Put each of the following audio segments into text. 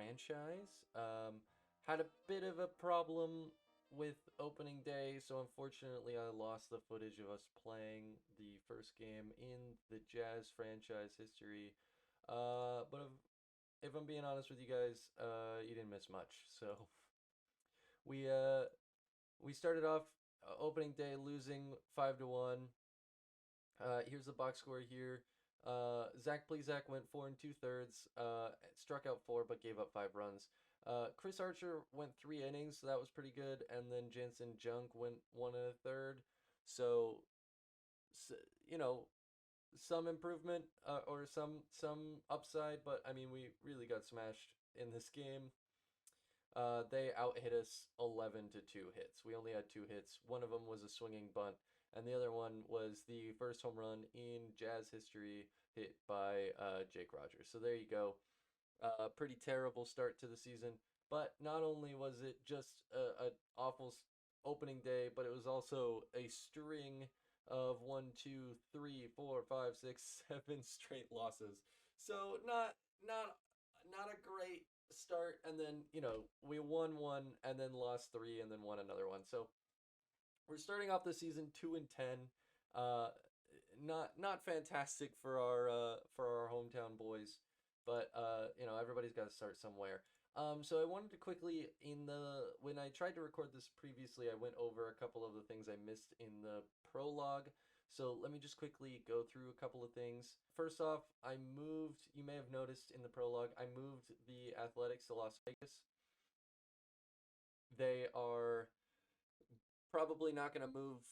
franchise. Had a bit of a problem with opening day, so unfortunately I lost the footage of us playing the first game in the Jazz franchise history. But if I'm being honest with you guys, you didn't miss much. So we uh we started off opening day losing 5-1. Here's the box score here. Zach Plezak went 4 and 2/3, struck out four but gave up 5 runs. Chris Archer went 3 innings, so that was pretty good, and then Jansen Junk went 1 1/3. So, you know, some improvement or some upside, but I mean we really got smashed in this game. They out hit us 11 to 2 hits. We only had 2 hits. One of them was a swinging bunt, and the other one was the first home run in Jazz history hit by Jake Rogers. So there you go. Pretty terrible start to the season. But not only was it just a awful opening day, but it was also a string of 1, 2, 3, 4, 5, 6, 7 straight losses. So not not a great start. And then we won one and then lost three and then won another one. So we're starting off the season 2 and 10. Uh, not fantastic for our hometown boys, but everybody's got to start somewhere. So I wanted to quickly when I tried to record this previously, I went over a couple of the things I missed in the prologue. So let me just quickly go through a couple of things. First off, I moved. You may have noticed in the prologue, I moved the Athletics to Las Vegas. They are probably not going to move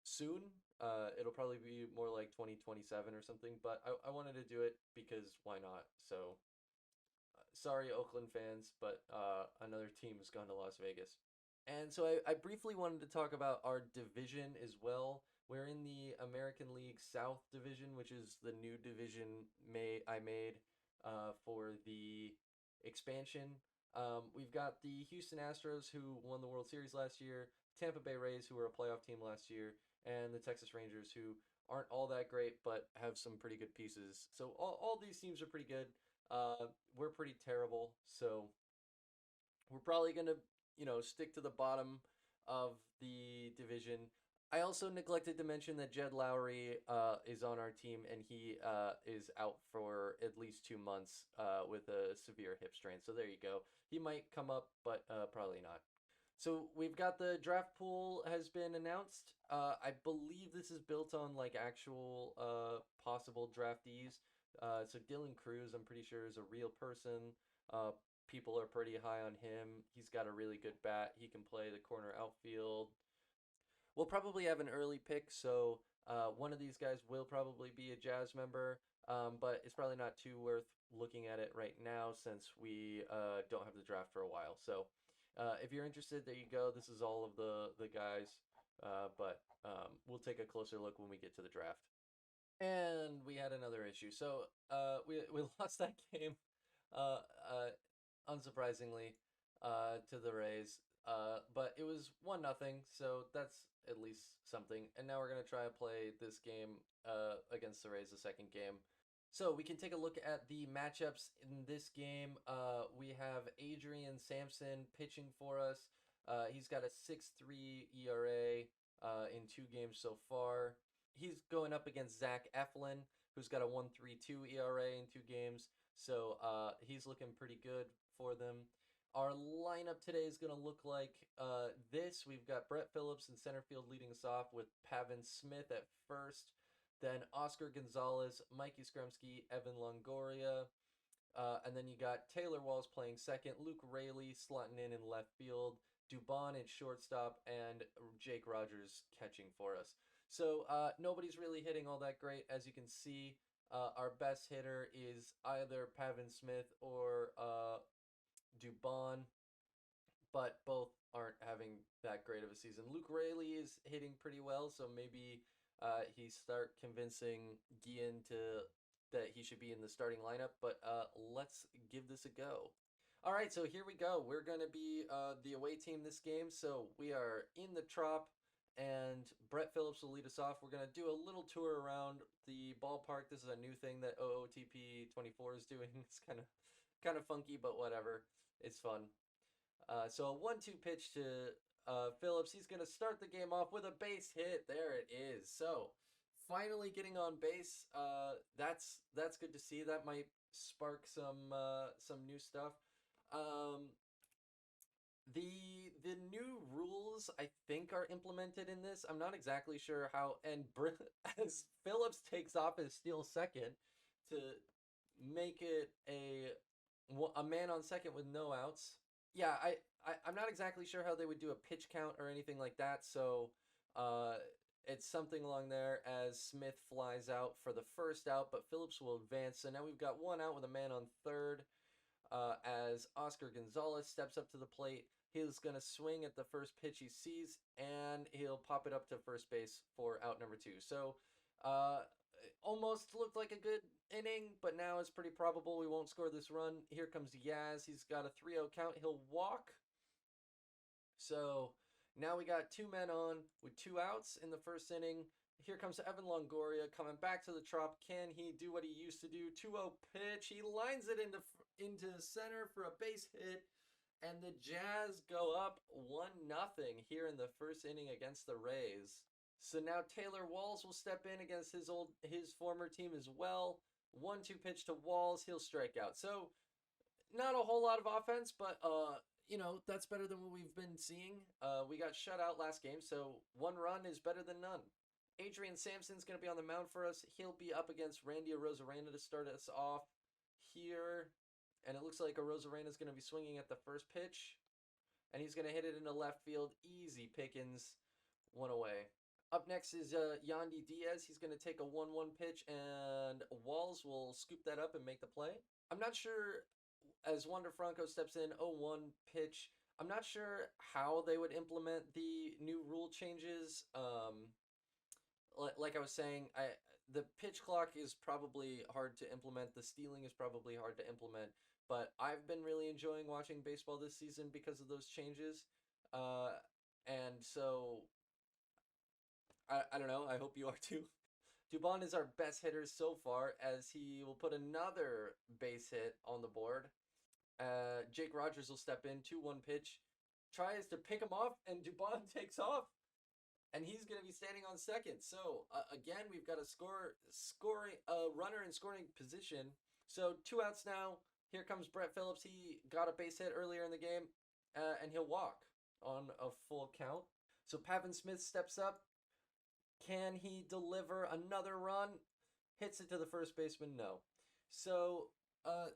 soon. It'll probably be more like 2027 or something, but I wanted to do it because why not? So, sorry, Oakland fans, but another team has gone to Las Vegas. And so I briefly wanted to talk about our division as well. We're in the American League South Division, which is the new division I made for the expansion. We've got the Houston Astros, who won the World Series last year, Tampa Bay Rays, who were a playoff team last year, and the Texas Rangers, who aren't all that great but have some pretty good pieces. So all these teams are pretty good. We're pretty terrible, so we're probably gonna, stick to the bottom of the division. I also neglected to mention that Jed Lowry is on our team, and he is out for at least 2 months with a severe hip strain. So there you go. He might come up, but probably not. So we've got the draft pool has been announced. I believe this is built on like actual possible draftees. So Dylan Cruz, I'm pretty sure, is a real person. Uh, People are pretty high on him. He's got a really good bat. He can play the corner outfield. We'll probably have an early pick, so one of these guys will probably be a Jazz member, but it's probably not too worth looking at it right now since we don't have the draft for a while. So if you're interested, there you go. This is all of the guys, but we'll take a closer look when we get to the draft. And we had another issue. So we lost that game, uh, uh, unsurprisingly, to the Rays. But it was 1-0, so that's at least something. And now we're gonna try and play this game against the Rays, the second game. So we can take a look at the matchups in this game. We have Adrian Sampson pitching for us. He's got a 6.3 ERA in 2 games so far. He's going up against Zach Eflin, who's got a 1.32 ERA in 2 games. So he's looking pretty good for them. Our lineup today is going to look like this. We've got Brett Phillips in center field leading us off with Pavin Smith at first. Then Oscar Gonzalez, Mikey Skremski, Evan Longoria. And then you got Taylor Walls playing second, Luke Raley slotting in left field, Dubon at shortstop, and Jake Rogers catching for us. So nobody's really hitting all that great. As you can see, our best hitter is either Pavin Smith or Dubon, but both aren't having that great of a season. Luke Raley is hitting pretty well, so maybe he start convincing Guillen that he should be in the starting lineup. But let's give this a go. All right, so here we go. We're going to be the away team this game. So we are in the Trop, and Brett Phillips will lead us off. We're going to do a little tour around the ballpark. This is a new thing that OOTP 24 is doing. It's kind of kind of funky, but whatever. It's fun. So a 1-2 pitch to Phillips. He's going to start the game off with a base hit. There it is. So finally getting on base. That's good to see. That might spark some new stuff. Um, the new rules I think are implemented in this. I'm not exactly sure how. And as Phillips takes off his steal second to make it a man on second with no outs. Yeah, I'm not exactly sure how they would do a pitch count or anything like that. So uh, it's something along there as Smith flies out for the first out, but Phillips will advance. So now we've got one out with a man on third. As Oscar Gonzalez steps up to the plate, he's going to swing at the first pitch he sees, and he'll pop it up to first base for out number 2. So, almost looked like a good inning, but now it's pretty probable we won't score this run. Here comes Yaz. He's got a 3-0 count. He'll walk. So now we got 2 men on with 2 outs in the first inning. Here comes Evan Longoria coming back to the Trop. Can he do what he used to do? 2-0 pitch. He lines it into center for a base hit. And the Jazz go up 1-0 here in the first inning against the Rays. So now Taylor Walls will step in against his former team as well. 1-2 pitch to Walls. He'll strike out. So not a whole lot of offense, but that's better than what we've been seeing. We got shut out last game, so 1 run is better than none. Adrian Sampson's going to be on the mound for us. He'll be up against Randy Arozarena to start us off here. And it looks like Arozarena is going to be swinging at the first pitch. And he's going to hit it into left field. Easy pickings. 1 away. Up next is Yandy Diaz. He's going to take a 1-1 pitch, and Walls will scoop that up and make the play. I'm not sure, as Wander Franco steps in, 0-1 pitch. I'm not sure how they would implement the new rule changes. Like I was saying, the pitch clock is probably hard to implement. The stealing is probably hard to implement. But I've been really enjoying watching baseball this season because of those changes. And so, I don't know. I hope you are too. Dubon is our best hitter so far, as he will put another base hit on the board. Jake Rogers will step in, 2-1 pitch. Tries to pick him off, and Dubon takes off. And he's going to be standing on second. So, again, we've got a runner in scoring position. So, 2 outs now. Here comes Brett Phillips. He got a base hit earlier in the game, and he'll walk on a full count. So, Pavin Smith steps up. Can he deliver another run? Hits it to the first baseman? No. So,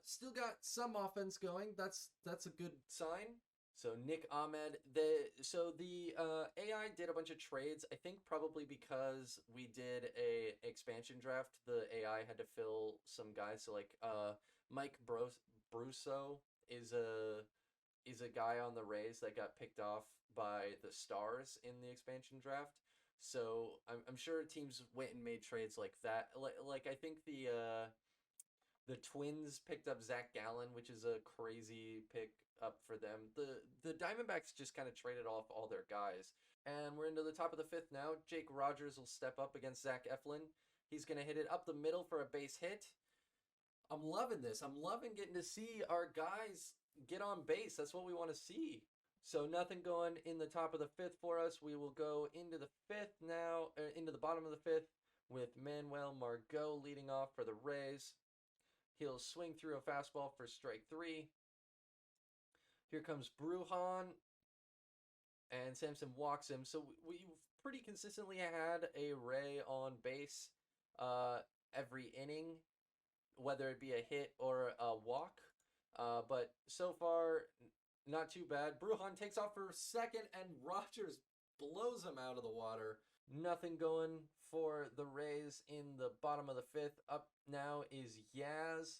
still got some offense going. That's a good sign. So Nick Ahmed, the AI did a bunch of trades. I think probably because we did a expansion draft, the AI had to fill some guys. So like Mike Brusso is a guy on the Rays that got picked off by the Stars in the expansion draft. So I'm sure teams went and made trades like that. Like I think the Twins picked up Zach Gallen, which is a crazy pick up for them. The Diamondbacks just kind of traded off all their guys. And we're into the top of the 5th now. Jake Rogers will step up against Zach Eflin. He's going to hit it up the middle for a base hit. I'm loving this. I'm loving getting to see our guys get on base. That's what we want to see. So nothing going in the top of the 5th for us. We will go into the 5th now, into the bottom of the 5th with Manuel Margot leading off for the Rays. He'll swing through a fastball for strike 3. Here comes Brujan, and Sampson walks him. So we've pretty consistently had a Ray on base every inning, whether it be a hit or a walk. But so far, not too bad. Brujan takes off for second, and Rogers blows him out of the water. Nothing going for the Rays in the bottom of the 5th. Up now is Yaz.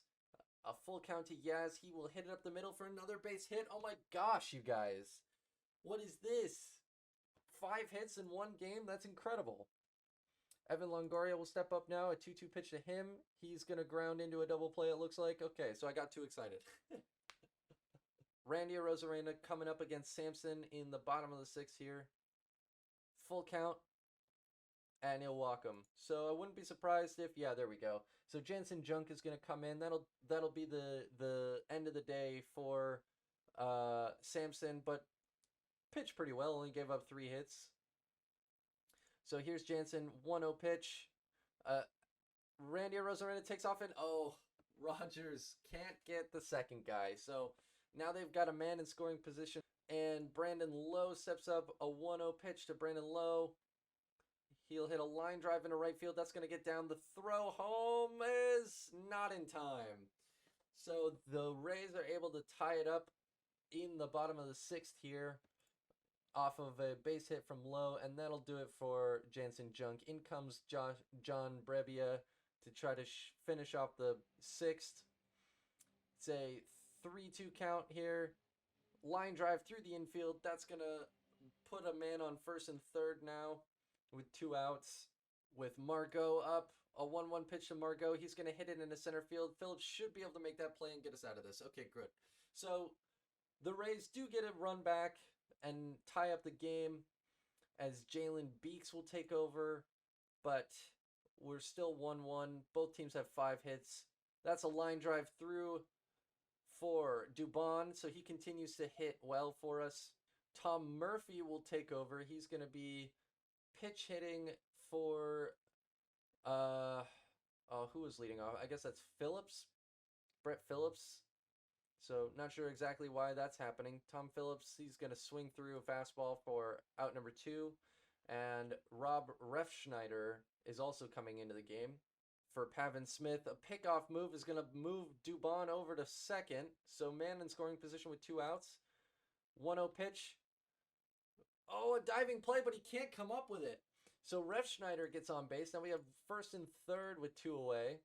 A full count to Yaz. He will hit it up the middle for another base hit. Oh my gosh, you guys. What is this? 5 hits in 1 game? That's incredible. Evan Longoria will step up now. A 2-2 pitch to him. He's going to ground into a double play, it looks like. Okay, so I got too excited. Randy Arozarena coming up against Sampson in the bottom of the 6th here. Full count. and he'll walk him. So I wouldn't be surprised if, yeah, there we go. So Jansen Junk is going to come in. That'll be the end of the day for Samson, but pitched pretty well. Only gave up 3 hits. So here's Jansen, 1-0 pitch. Randy Arozarena takes off, and Rogers can't get the second guy. So now they've got a man in scoring position, and Brandon Lowe steps up, a 1-0 pitch to Brandon Lowe. He'll hit a line drive into right field. That's going to get down. The throw home is not in time. So the Rays are able to tie it up in the bottom of the 6th here off of a base hit from Lowe, and that'll do it for Jansen Junk. In comes John Brebbia to try to finish off the 6th. It's a 3-2 count here. Line drive through the infield. That's going to put a man on first and third now with 2 outs. With Margot up, a 1-1 pitch to Margot. He's going to hit it into center field. Phillips should be able to make that play and get us out of this. Okay, good. So the Rays do get a run back and tie up the game as Jalen Beeks will take over, but we're still 1-1. Both teams have 5 hits. That's a line drive through for Dubon, so he continues to hit well for us. Tom Murphy will take over. He's going to be pitch hitting for who was leading off? I guess that's Phillips, Brett Phillips. So not sure exactly why that's happening. Tom Phillips, he's going to swing through a fastball for out number 2. And Rob Refschneider is also coming into the game for Pavin Smith. A pickoff move is going to move Dubon over to second. So man in scoring position with 2 outs. 1-0 pitch. Oh, a diving play, but he can't come up with it. So Refschneider gets on base. Now we have first and third with 2 away.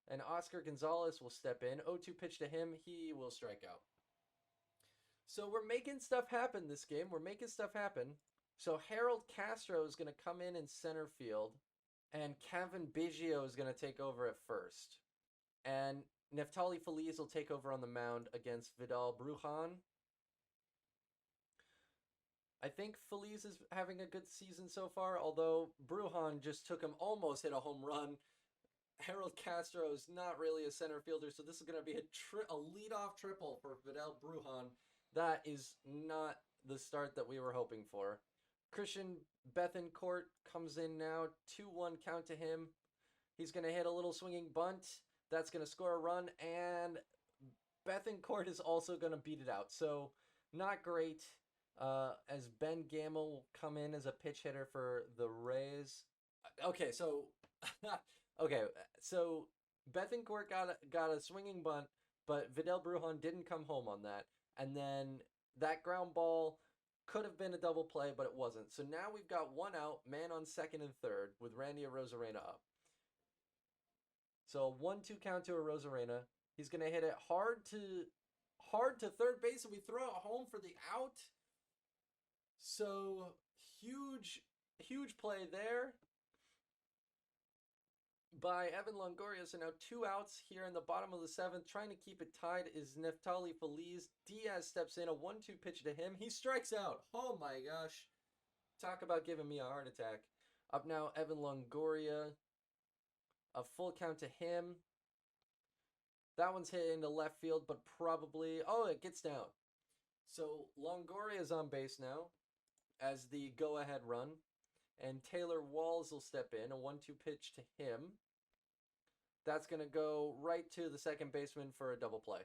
And Oscar Gonzalez will step in. 0-2 pitch to him. He will strike out. So we're making stuff happen this game. We're making stuff happen. So Harold Castro is going to come in center field. And Kevin Biggio is going to take over at first. And Neftali Feliz will take over on the mound against Vidal Brujan. I think Feliz is having a good season so far, although Brujan just took him, almost hit a home run. Harold Castro is not really a center fielder, so this is going to be a leadoff triple for Vidal Brujan. That is not the start that we were hoping for. Christian Bethancourt comes in now, 2-1 count to him. He's going to hit a little swinging bunt. That's going to score a run, and Bethancourt is also going to beat it out. So not great. As Ben Gamel will come in as a pitch hitter for the Rays. Okay, so Bethancourt got a swinging bunt, but Vidal Brujan didn't come home on that. And then that ground ball could have been a double play, but it wasn't. So now we've got 1 out, man on second and third, with Randy Arozarena up. So a 1-2 count to Arozarena. He's going to hit it hard to third base, and we throw it home for the out. So huge play there by Evan Longoria. So now 2 outs here in the bottom of the 7th. Trying to keep it tied is Neftali Feliz. Diaz steps in, a 1-2 pitch to him. He strikes out. Oh my gosh. Talk about giving me a heart attack. Up now, Evan Longoria. A full count to him. That one's hit into left field, but probably... Oh, it gets down. So Longoria is on base now as the go-ahead run. And Taylor Walls will step in, a 1-2 pitch to him. That's going to go right to the second baseman for a double play.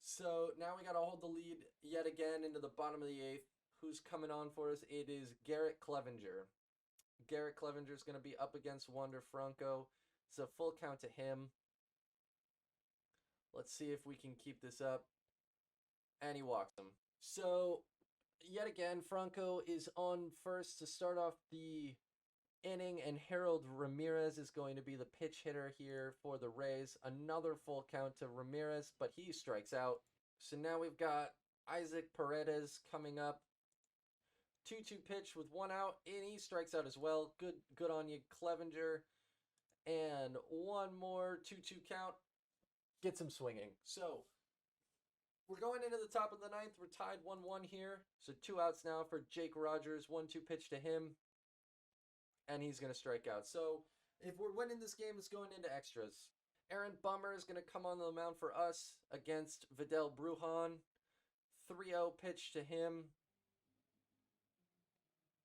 So now we got to hold the lead yet again into the bottom of the 8th. Who's coming on for us? It is Garrett Clevenger. Garrett Clevenger is going to be up against Wander Franco. It's a full count to him. Let's see if we can keep this up. And he walks him. So, yet again, Franco is on first to start off the inning, and Harold Ramirez is going to be the pitch hitter here for the Rays. Another full count to Ramirez, but he strikes out. So now we've got Isaac Paredes coming up. 2-2 pitch with 1 out, and he strikes out as well. Good on you, Clevenger. And one more 2-2 count. Gets him swinging. So, we're going into the top of the 9th. We're tied 1-1 here. So 2 outs now for Jake Rogers. 1-2 pitch to him. and he's going to strike out. So if we're winning this game, it's going into extras. Aaron Bummer is going to come on the mound for us against Vidal Brujan. 3-0 pitch to him.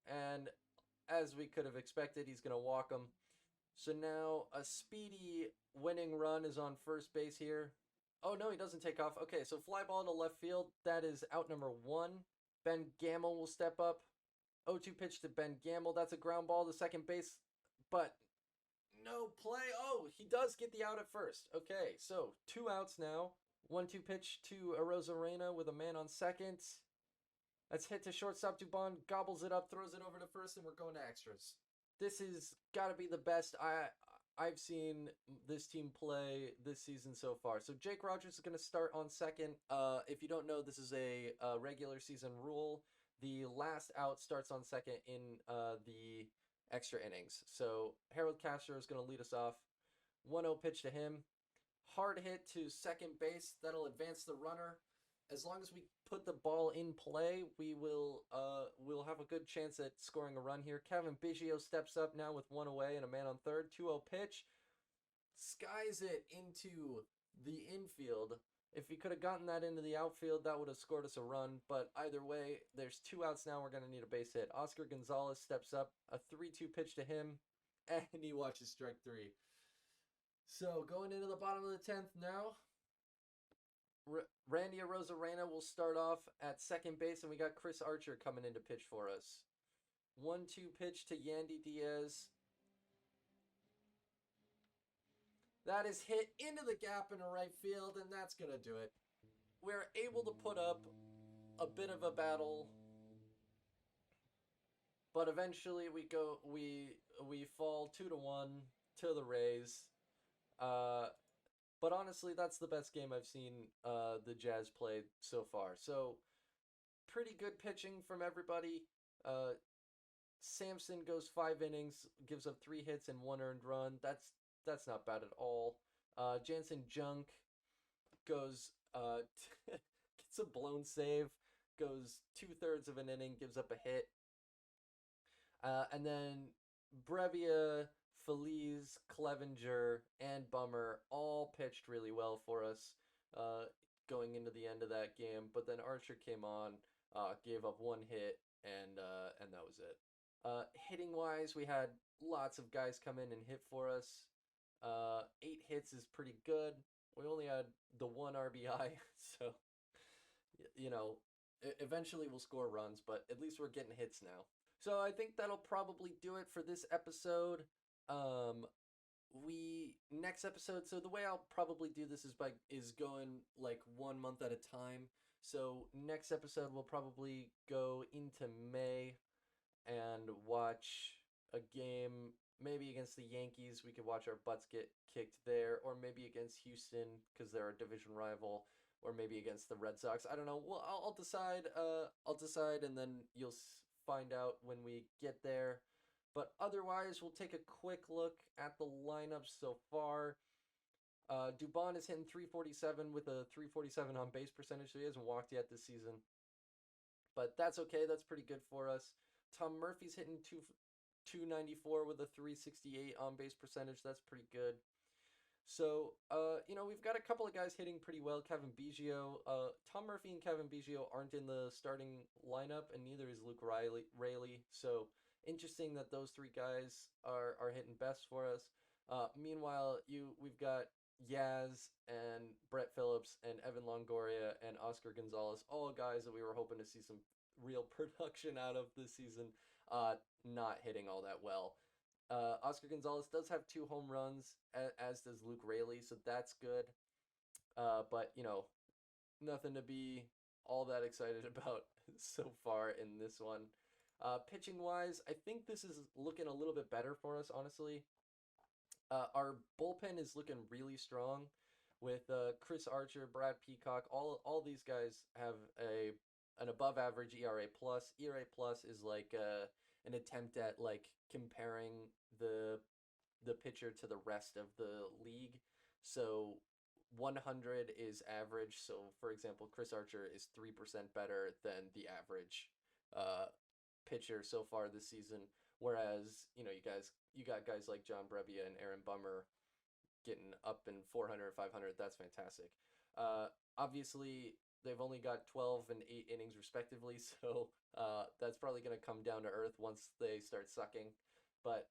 And as we could have expected, he's going to walk him. So now a speedy winning run is on first base here. Oh, no, he doesn't take off. Okay, so fly ball to left field. That is out number 1. Ben Gamel will step up. 0-2 pitch to Ben Gamel. That's a ground ball to second base, but no play. Oh, he does get the out at first. Okay, so 2 outs now. 1-2 pitch to Arozarena with a man on second. That's hit to shortstop. Dubon gobbles it up, throws it over to first, and we're going to extras. This has got to be the best I've seen this team play this season so far. So Jake Rogers is going to start on second. If you don't know, this is a regular season rule. The last out starts on second in the extra innings. So Harold Castro is going to lead us off. 1-0 pitch to him. Hard hit to second base. That'll advance the runner. As long as we put the ball in play, we'll have a good chance at scoring a run here. Kevin Biggio steps up now with 1 away and a man on third. 2-0 pitch. Skies it into the infield. If he could have gotten that into the outfield, that would have scored us a run. But either way, there's 2 outs now. We're going to need a base hit. Oscar Gonzalez steps up. A 3-2 pitch to him. And he watches strike 3. So going into the bottom of the 10th now. Randy Arozarena will start off at second base. And we got Chris Archer coming in to pitch for us. 1-2 pitch to Yandy Diaz. That is hit into the gap in the right field, and that's going to do it. We're able to put up a bit of a battle, but eventually we fall 2-1 to the Rays. But honestly, that's the best game I've seen the Jazz play so far. So pretty good pitching from everybody. Samson goes 5 innings, gives up 3 hits and 1 earned run. That's not bad at all. Jansen Junk goes gets a blown save, goes 2/3 of an inning, gives up a hit. And then Brevia, Feliz, Clevenger, and Bummer all pitched really well for us going into the end of that game. But then Archer came on, gave up 1 hit, and that was it. Hitting wise, we had lots of guys come in and hit for us. 8 hits is pretty good. We only had the 1 RBI, so eventually we'll score runs, but at least we're getting hits now. So I think that'll probably do it for this episode. Next episode. So the way I'll probably do this is going like 1 month at a time. So next episode we'll probably go into May and watch a game. Maybe against the Yankees, we could watch our butts get kicked there, or maybe against Houston because they're a division rival, or maybe against the Red Sox. I don't know. Well, I'll decide. I'll decide, and then you'll find out when we get there. But otherwise, we'll take a quick look at the lineup so far. Dubon is hitting 347 with a 347 on base percentage, so he hasn't walked yet this season. But that's okay. That's pretty good for us. Tom Murphy's hitting 294 with a 368 on base percentage. That's pretty good. So, we've got a couple of guys hitting pretty well. Kevin Biggio. Tom Murphy and Kevin Biggio aren't in the starting lineup, and neither is Luke Raley. So, interesting that those 3 guys are hitting best for us. Meanwhile, we've got Yaz and Brett Phillips and Evan Longoria and Oscar Gonzalez, all guys that we were hoping to see some real production out of this season, not hitting all that well. Oscar Gonzalez does have 2 home runs, as does Luke Raley, so that's good. But, nothing to be all that excited about so far in this one. Pitching-wise, I think this is looking a little bit better for us, honestly. Our bullpen is looking really strong with Chris Archer, Brad Peacock. All these guys have an above-average ERA+. ERA+ is like an attempt at like comparing the pitcher to the rest of the league. So 100 is average. So for example, Chris Archer is 3% better than the average pitcher so far this season. Whereas, you got guys like John Brebbia and Aaron Bummer getting up in 400, 500. That's fantastic. Obviously, they've only got 12 and 8 innings respectively, so that's probably going to come down to earth once they start sucking. But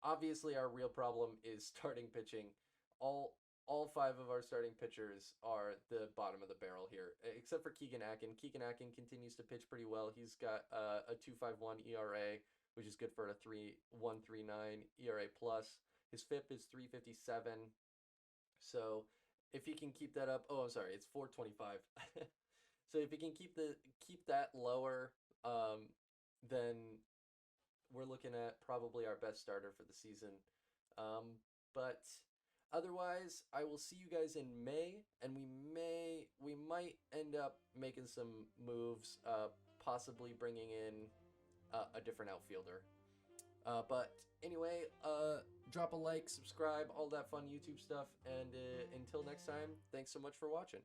obviously, our real problem is starting pitching. All five of our starting pitchers are the bottom of the barrel here, except for Keegan Akin. Keegan Akin continues to pitch pretty well. He's got a 2.51 ERA, which is good for a 3.139 ERA plus. His FIP is 357. So if he can keep that up, oh, I'm sorry, it's 425. So if he can keep that lower, then we're looking at probably our best starter for the season. But otherwise, I will see you guys in May, and we might end up making some moves, possibly bringing in a different outfielder. But anyway, drop a like, subscribe, all that fun YouTube stuff, and until next time, thanks so much for watching.